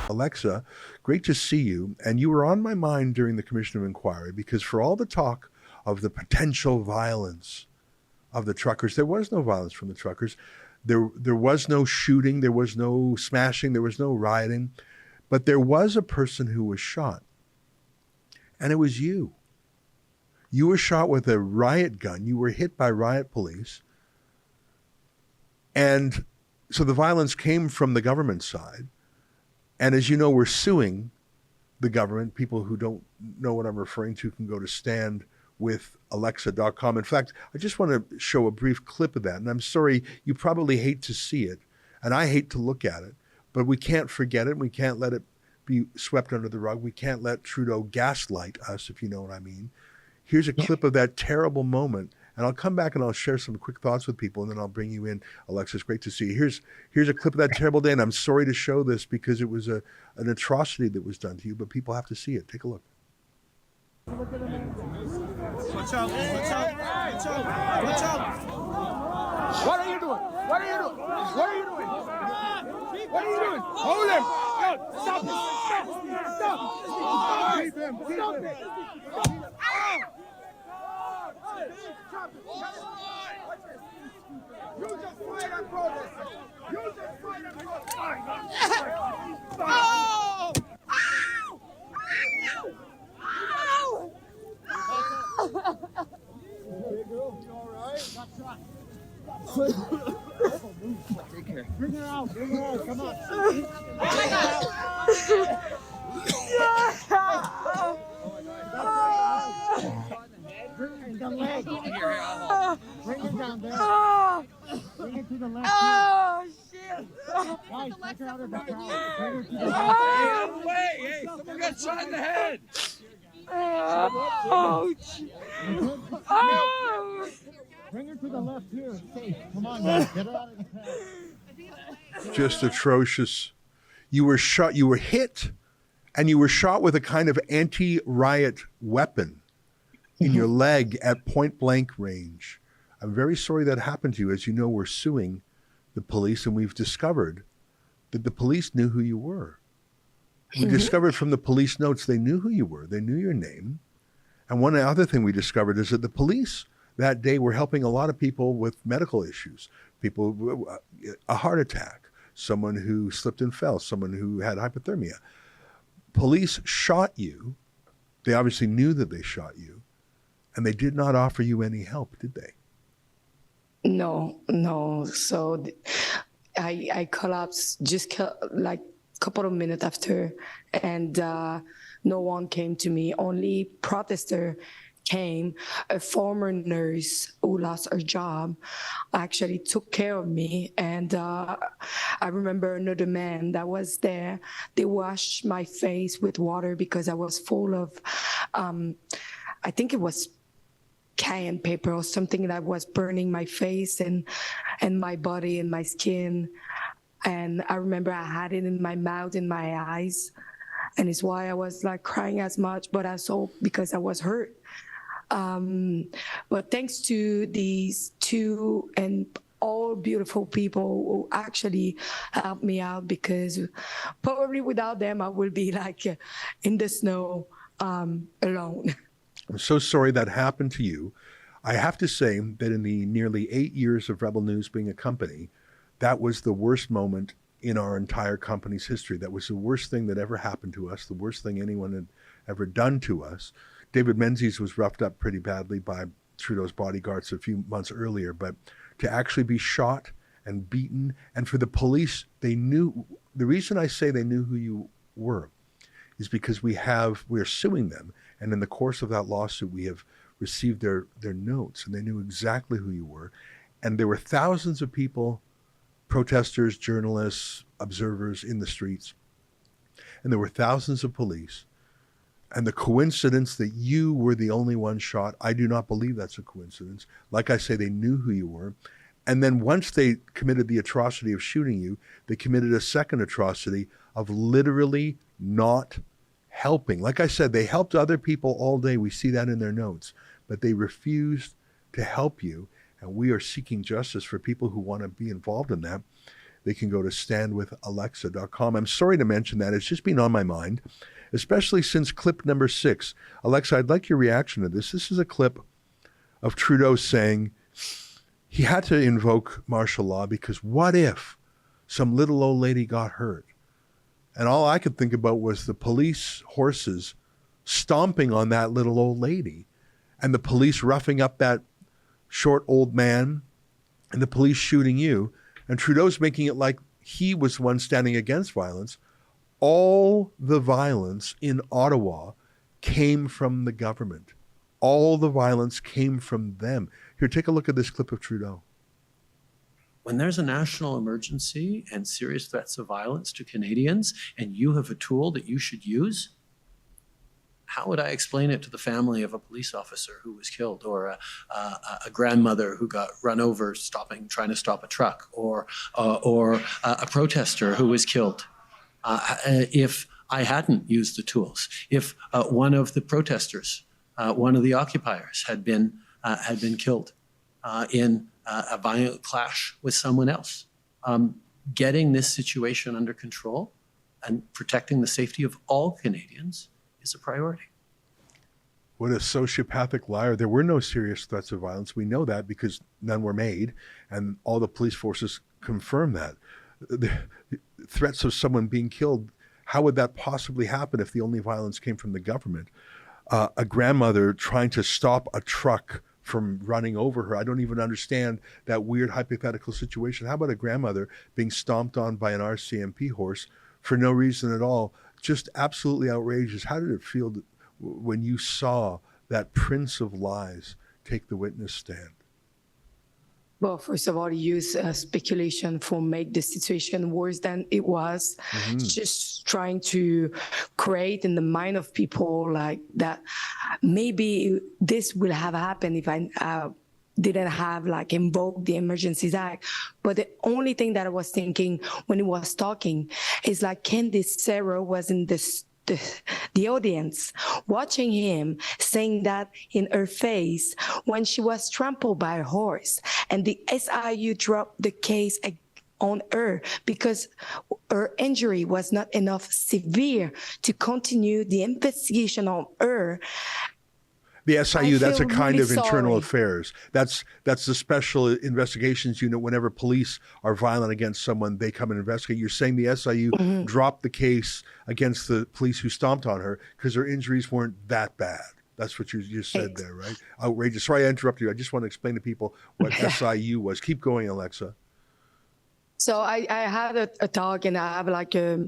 Alexa, great to see you. And you were on my mind during the Commission of Inquiry because for all the talk of the potential violence of the truckers, there was no violence from the truckers. There was no shooting, there was no smashing, there was no rioting, but there was a person who was shot. And it was you. You were shot with a riot gun. You were hit by riot police. And so the violence came from the government side. And as you know, we're suing the government. People who don't know what I'm referring to can go to standwithalexa.com. In fact, I just want to show a brief clip of that. And I'm sorry, you probably hate to see it, and I hate to look at it, but we can't forget it. We can't let it be swept under the rug. We can't let Trudeau gaslight us, if you know what I mean. Here's a clip of that terrible moment. And I'll come back and I'll share some quick thoughts with people, and then I'll bring you in. Alexa, it's great to see you. Here's a clip of that terrible day, and I'm sorry to show this because it was an atrocity that was done to you, but people have to see it. Take a look. Watch out, watch out, watch out, watch out. What are you doing? What are you doing? What are you doing? What are you doing? Hold him! Stop it! Stop! Keep him! Stop it! You just fight and protest! You just fight and protest! Oh! Ow! Hey girl, you alright? Got shot. Take care. Bring her out, come on. Oh my God! Bring her the leg. Bring her down there. Bring her to the left. Oh shit! Guys, take her out of the crowd. Bring her to the left. Hey, out of the way! Hey, someone got shot in the head. Ouch! Oh! Bring her to the left here. Safe. Come on, guys. Get her out of the crowd. Just atrocious. You were shot, you were hit, and you were shot with a kind of anti-riot weapon in your leg at point blank range. I'm very sorry that happened to you. As you know, we're suing the police, and we've discovered that the police knew who you were. We discovered from the police notes they knew who you were. They knew your name. And one other thing we discovered is that the police that day were helping a lot of people with medical issues, people, a heart attack, someone who slipped and fell, someone who had hypothermia. Police shot you. They obviously knew that they shot you, and they did not offer you any help, did they? No. So I collapsed just like a couple of minutes after, and no one came to me. Only protester came. A former nurse who lost her job actually took care of me, and I remember another man that was there. They washed my face with water because I was full of, I think it was cayenne pepper or something that was burning my face and my body and my skin. And I remember I had it in my mouth, in my eyes, and it's why I was like crying as much, but also because I was hurt. But thanks to these two and all beautiful people who actually helped me out, because probably without them, I would be like in the snow alone. I'm so sorry that happened to you. I have to say that in the nearly 8 years of Rebel News being a company, that was the worst moment in our entire company's history. That was the worst thing that ever happened to us, the worst thing anyone had ever done to us. David Menzies was roughed up pretty badly by Trudeau's bodyguards a few months earlier, but to actually be shot and beaten, and for the police, they knew. The reason I say they knew who you were is because we're suing them, and in the course of that lawsuit, we have received their notes, and they knew exactly who you were. And there were thousands of people, protesters, journalists, observers in the streets, and there were thousands of police. And the coincidence that you were the only one shot, I do not believe that's a coincidence. Like I say, they knew who you were. And then once they committed the atrocity of shooting you, they committed a second atrocity of literally not helping. Like I said, they helped other people all day. We see that in their notes. But they refused to help you. And we are seeking justice for people who want to be involved in that. they can go to standwithalexa.com. I'm sorry to mention that. It's just been on my mind, especially since clip number 6. Alexa, I'd like your reaction to this. This is a clip of Trudeau saying he had to invoke martial law because what if some little old lady got hurt? And all I could think about was the police horses stomping on that little old lady and the police roughing up that short old man and the police shooting you. And Trudeau's making it like he was the one standing against violence. All the violence in Ottawa came from the government. All the violence came from them. Here, take a look at this clip of Trudeau. When there's a national emergency and serious threats of violence to Canadians, and you have a tool that you should use, how would I explain it to the family of a police officer who was killed, or a grandmother who got run over trying to stop a truck, or a protester who was killed? If I hadn't used the tools, if one of the protesters, one of the occupiers had been killed in a violent clash with someone else, getting this situation under control and protecting the safety of all Canadians is a priority. What a sociopathic liar. There were no serious threats of violence. We know that because none were made, and all the police forces confirm that. The threats of someone being killed, how would that possibly happen if the only violence came from the government? A grandmother trying to stop a truck from running over her. I don't even understand that weird hypothetical situation. How about a grandmother being stomped on by an RCMP horse for no reason at all? Just absolutely outrageous. How did it feel when you saw that prince of lies take the witness stand? Well, first of all, use speculation for make the situation worse than it was. Just trying to create in the mind of people like that maybe this will have happened if I didn't have like invoked the Emergencies Act. But the only thing that I was thinking when he was talking is like Candice Sero was in the audience, watching him saying that in her face when she was trampled by a horse, and the SIU dropped the case on her because her injury was not enough severe to continue the investigation on her. The SIU, that's a kind really of internal sorry. affairs. That's the special investigations unit. Whenever police are violent against someone, they come and investigate. You're saying the SIU dropped the case against the police who stomped on her because her injuries weren't that bad. That's what you just said there, right? Outrageous. Sorry I interrupted you. I just want to explain to people what SIU was. Keep going, Alexa. So I had a talk, and I have like a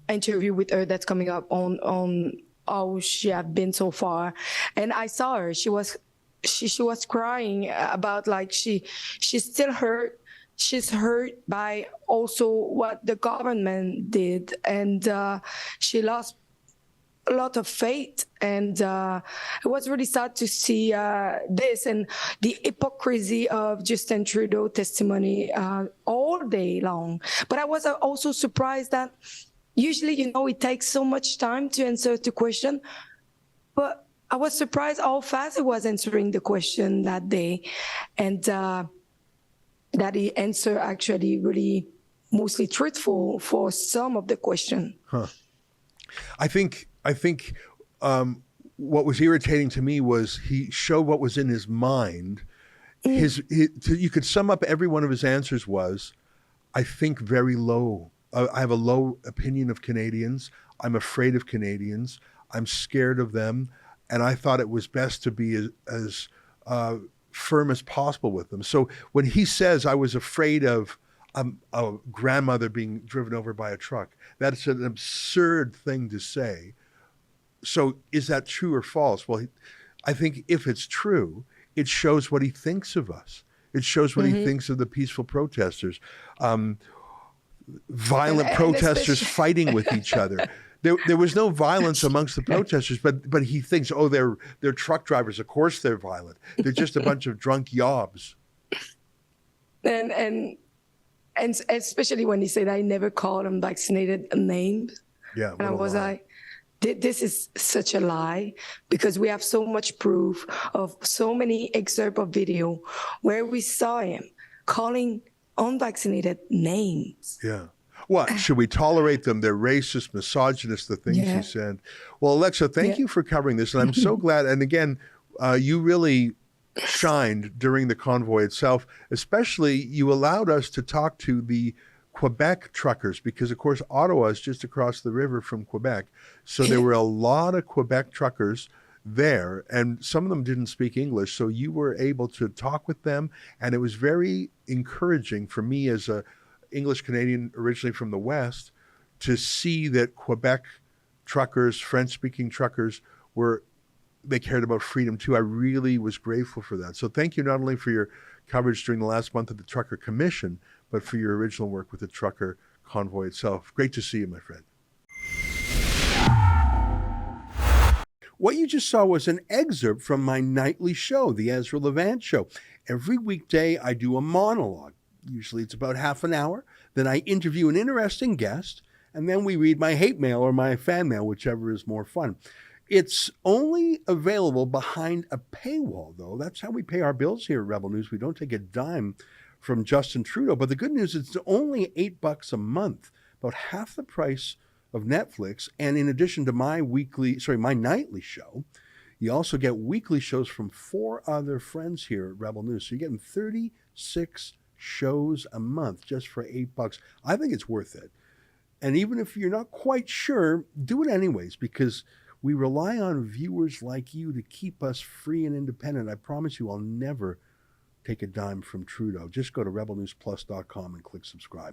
interview with her that's coming up on how she had been so far. And I saw her, she was crying about like she's still hurt. She's hurt by also what the government did. And she lost a lot of faith. And it was really sad to see this and the hypocrisy of Justin Trudeau testimony all day long. But I was also surprised that usually, it takes so much time to answer the question, but I was surprised how fast he was answering the question that day, and that he answered actually really mostly truthful for some of the question. I think what was irritating to me was he showed what was in his mind. You could sum up every one of his answers was, I think very low. I have a low opinion of Canadians. I'm afraid of Canadians. I'm scared of them. And I thought it was best to be as firm as possible with them. So when he says, I was afraid of a grandmother being driven over by a truck, that's an absurd thing to say. So is that true or false? Well, I think if it's true, it shows what he thinks of us. It shows what he thinks of the peaceful protesters. Violent protesters fighting with each other. There was no violence amongst the protesters, but he thinks, oh, they're truck drivers. Of course they're violent. They're just a bunch of drunk yobs. And especially when he said, I never called him vaccinated names. Yeah. And I was like, this is such a lie, because we have so much proof of so many excerpts of video where we saw him calling unvaccinated names. Yeah. What? Should we tolerate them? They're racist, misogynist, the things Yeah. he said. Well, Alexa, thank Yeah. you for covering this. And I'm so glad. And again, you really shined during the convoy itself, especially you allowed us to talk to the Quebec truckers because, of course, Ottawa is just across the river from Quebec. So there were a lot of Quebec truckers there, and some of them didn't speak English. So you were able to talk with them, and it was very encouraging for me as a English Canadian originally from the West to see that Quebec truckers, French-speaking truckers, they cared about freedom too. I really was grateful for that. So thank you not only for your coverage during the last month of the Trucker Commission, but for your original work with the Trucker Convoy itself. Great to see you, my friend. What you just saw was an excerpt from my nightly show, The Ezra Levant Show. Every weekday, I do a monologue. Usually it's about half an hour. Then I interview an interesting guest, and then we read my hate mail or my fan mail, whichever is more fun. It's only available behind a paywall, though. That's how we pay our bills here at Rebel News. We don't take a dime from Justin Trudeau. But the good news is it's only $8 a month, about half the price of Netflix. And in addition to my nightly show, you also get weekly shows from 4 other friends here at Rebel News. So you're getting 36 shows a month just for $8. I think it's worth it. And even if you're not quite sure, do it anyways, because we rely on viewers like you to keep us free and independent. I promise you I'll never take a dime from Trudeau. Just go to rebelnewsplus.com and click subscribe.